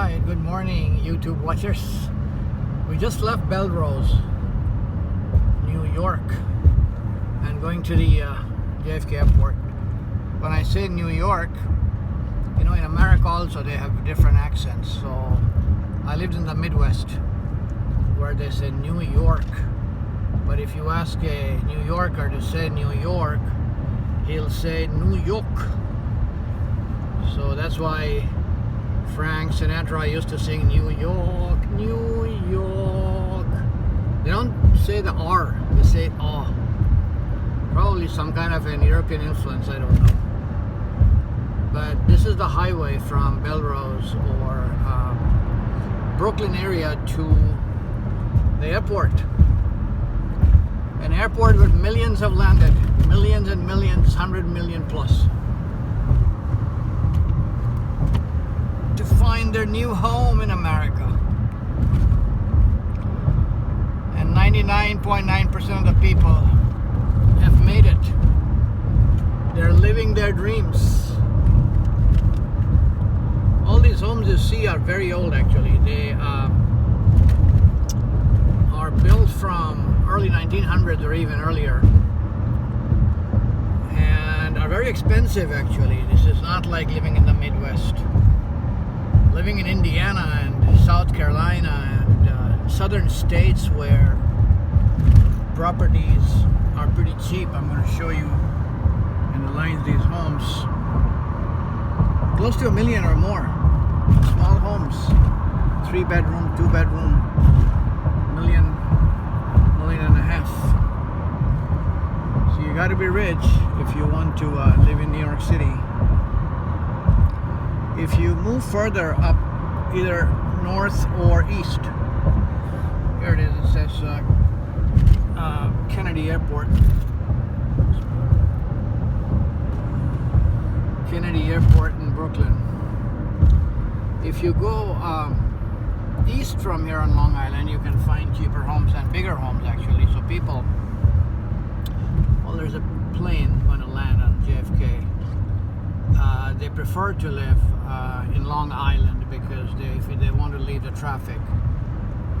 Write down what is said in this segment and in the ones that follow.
Alright, good morning YouTube watchers. We just left Belrose, New York, and going to the JFK airport. When I say New York, you know, in America also they have different accents. So I lived in the Midwest where they say New York, but if you ask a New Yorker to say New York, he'll say New York. So that's why Frank Sinatra used to sing New York, New York. They don't say the R, they say ah. Probably some kind of an European influence, I don't know. But this is the highway from Belrose or Brooklyn area to the airport. An airport with millions have landed, millions and millions, 100 million plus, to find their new home in America. And 99.9% of the people have made it. They're living their dreams. All these homes you see are very old actually. They are built from early 1900s or even earlier, and are very expensive actually. This is not like living in the Midwest. Living in Indiana and South Carolina and southern states where properties are pretty cheap. I'm going to show you in the lines these homes. Close to $1 million or more. Small homes. 3-bedroom, 2-bedroom, million and a half. So you got to be rich if you want to live in New York City. If you move further up, either north or east, here it is, it says Kennedy Airport. Kennedy Airport in Brooklyn. If you go east from here on Long Island, you can find cheaper homes and bigger homes actually. So people, well, there's a plane going to land on JFK. They prefer to live in Long Island because if they want to leave the traffic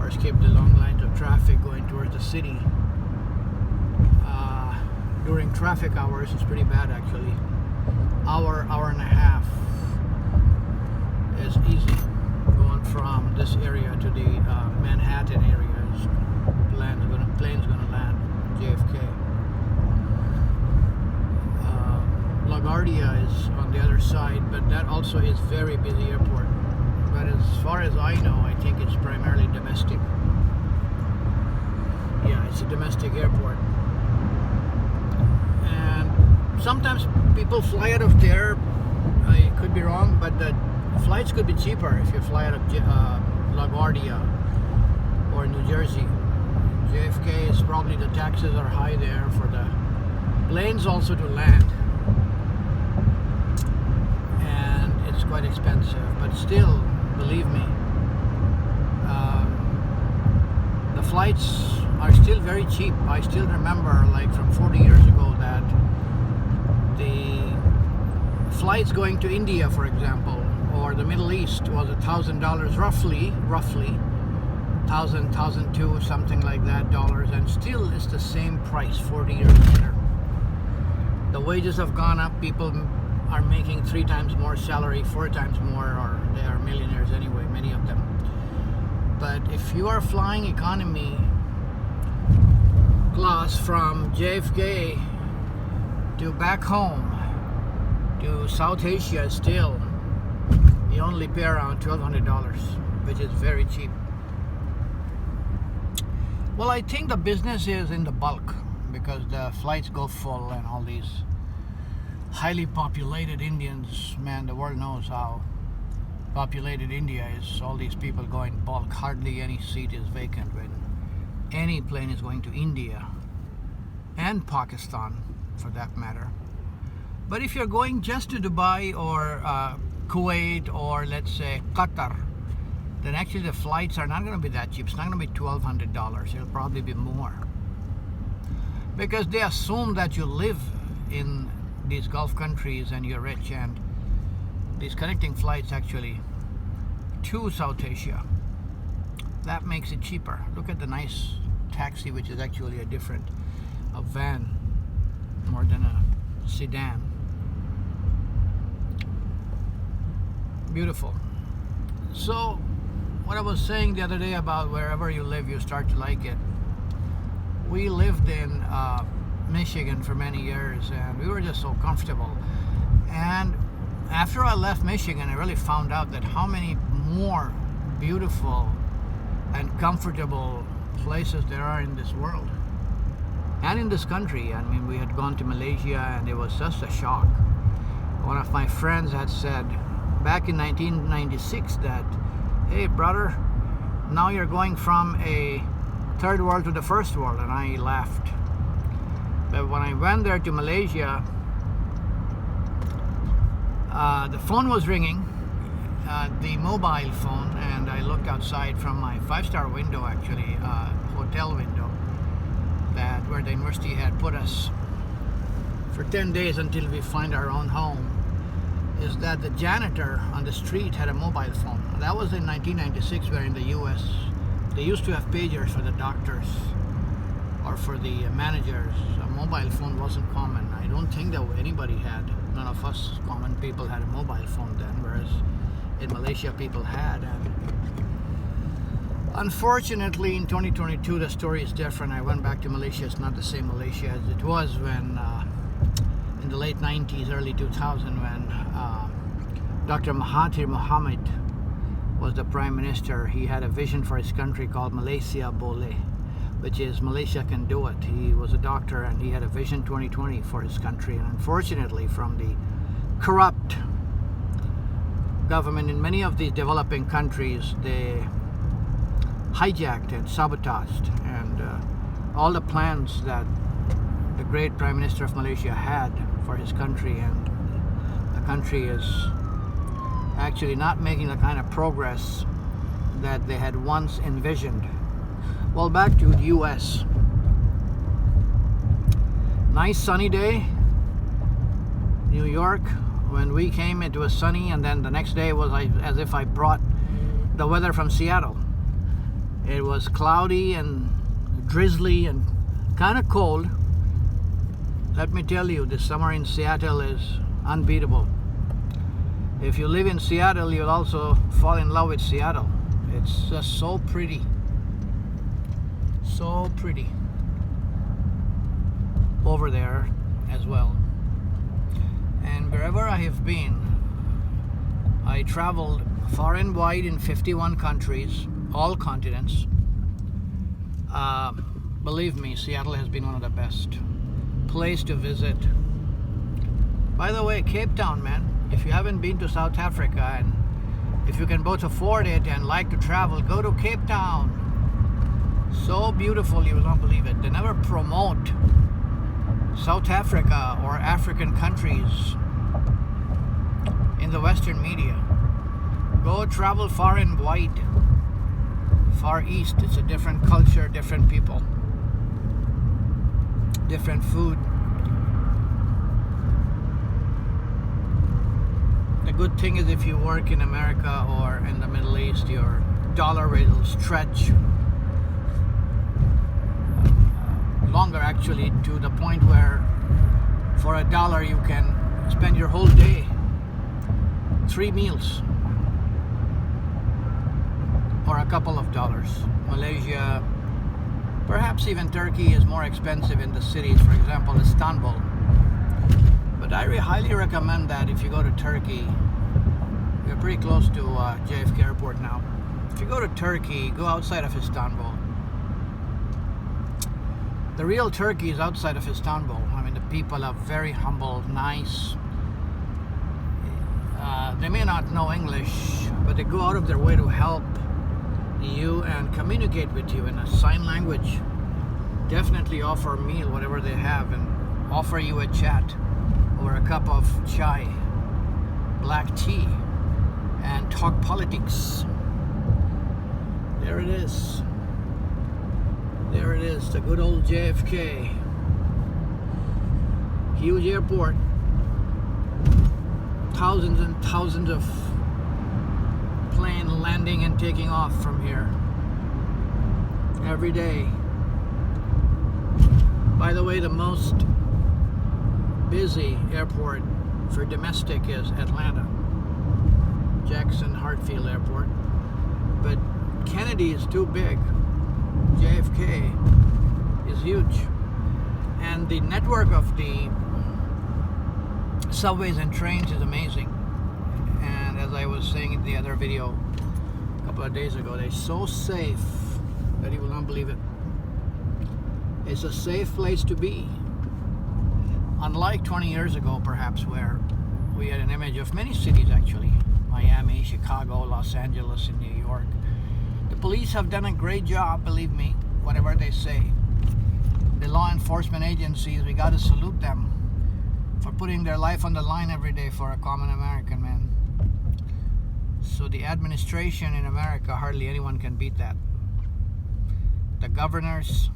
or skip the long lines of traffic going towards the city. During traffic hours, it's pretty bad actually. Hour and a half is easy going from this area to the Manhattan area. Plane's gonna land JFK. LaGuardia is on the other side, but that also is very busy airport. But as far as I know, I think it's primarily domestic. Yeah, it's a domestic airport. And sometimes people fly out of there. I could be wrong, but the flights could be cheaper if you fly out of LaGuardia or New Jersey. JFK is probably, the taxes are high there for the planes also to land. It's quite expensive, but still, believe me, the flights are still very cheap. I still remember, like from 40 years ago, that the flights going to India, for example, or the Middle East was $1,000 roughly $1,200, something like that dollars, and still it's the same price 40 years later. The wages have gone up. People are making 3 times more salary, 4 times more, or they are millionaires anyway, many of them. But if you are flying economy class from JFK to back home to South Asia, still you only pay around $1,200, which is very cheap. Well, I think the business is in the bulk because the flights go full and all these highly populated Indians, man, the world knows how populated India is. All these people go in bulk. Hardly any seat is vacant when any plane is going to India and Pakistan for that matter. But if you're going just to Dubai or Kuwait or let's say Qatar, then actually the flights are not going to be that cheap. It's not going to be $1,200. It'll probably be more because they assume that you live in these Gulf countries and you're rich, and these connecting flights actually to South Asia. That makes it cheaper. Look at the nice taxi, which is actually a van more than a sedan. Beautiful. So what I was saying the other day about wherever you live, you start to like it. We lived in Michigan for many years, and we were just so comfortable. And after I left Michigan, I really found out that how many more beautiful and comfortable places there are in this world and in this country. I mean, we had gone to Malaysia, and it was just a shock. One of my friends had said back in 1996 that, hey brother, now you're going from a third world to the first world, and I laughed. But when I went there to Malaysia, the phone was ringing, the mobile phone, and I looked outside from my 5-star window, actually, hotel window, that where the university had put us for 10 days until we find our own home, is that the janitor on the street had a mobile phone. That was in 1996, where in the US they used to have pagers for the doctors or for the managers. A mobile phone wasn't common. I don't think that anybody had. None of us common people had a mobile phone then, whereas in Malaysia people had. And unfortunately, in 2022 the story is different. I went back to Malaysia. It's not the same Malaysia as it was when in the late 90s, early 2000, when Dr. Mahathir Mohamad was the Prime Minister. He had a vision for his country called Malaysia Boleh, which is Malaysia can do it. He was a doctor, and he had a vision 2020 for his country. And unfortunately, from the corrupt government in many of these developing countries, they hijacked and sabotaged and all the plans that the great Prime Minister of Malaysia had for his country, and the country is actually not making the kind of progress that they had once envisioned. Well, back to the US. Nice sunny day, New York. When we came, it was sunny, and then the next day was as if I brought the weather from Seattle. It was cloudy and drizzly and kind of cold. Let me tell you, the summer in Seattle is unbeatable. If you live in Seattle, you'll also fall in love with Seattle. It's just so pretty. So pretty over there as well. And wherever I have been, I traveled far and wide in 51 countries, all continents. Believe me, Seattle has been one of the best place to visit. By the way, Cape Town, man, if you haven't been to South Africa, and if you can both afford it and like to travel, go to Cape Town. So beautiful, you will not believe it. They never promote South Africa or African countries in the Western media. Go travel far and wide. Far East, it's a different culture, different people, different food. The good thing is, if you work in America or in the Middle East, your dollar rate will stretch longer, actually, to the point where for $1 you can spend your whole day, 3 meals, or a couple of dollars. Malaysia, perhaps even Turkey, is more expensive in the cities, for example Istanbul. But I highly recommend that if you go to Turkey, we're pretty close to JFK airport now. If you go to Turkey, go outside of Istanbul. The real Turkey is outside of Istanbul. I mean, the people are very humble, nice. They may not know English, but they go out of their way to help you and communicate with you in a sign language. Definitely offer a meal, whatever they have, and offer you a chat or a cup of chai, black tea, and talk politics. There it is. There it is, the good old JFK. Huge airport. Thousands and thousands of plane landing and taking off from here every day. By the way, the most busy airport for domestic is Atlanta, Jackson Hartsfield Airport, but Kennedy is too big. JFK is huge, and the network of the subways and trains is amazing. And as I was saying in the other video a couple of days ago, they're so safe that you will not believe it. It's a safe place to be. Unlike 20 years ago, perhaps, where we had an image of many cities actually, Miami, Chicago, Los Angeles, and New York. The police have done a great job, believe me, whatever they say. The law enforcement agencies, we got to salute them for putting their life on the line every day for a common American man. So the administration in America, hardly anyone can beat that. The governors,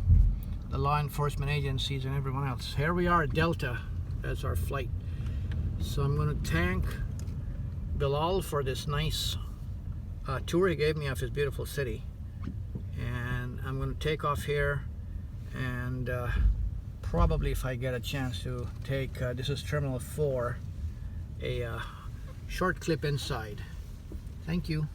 the law enforcement agencies, and everyone else. Here we are at Delta. That's our flight. So I'm going to thank Bilal for this nice tour he gave me of his beautiful city. And I'm going to take off here, and probably, if I get a chance, to take, this is Terminal 4, a short clip inside. Thank you.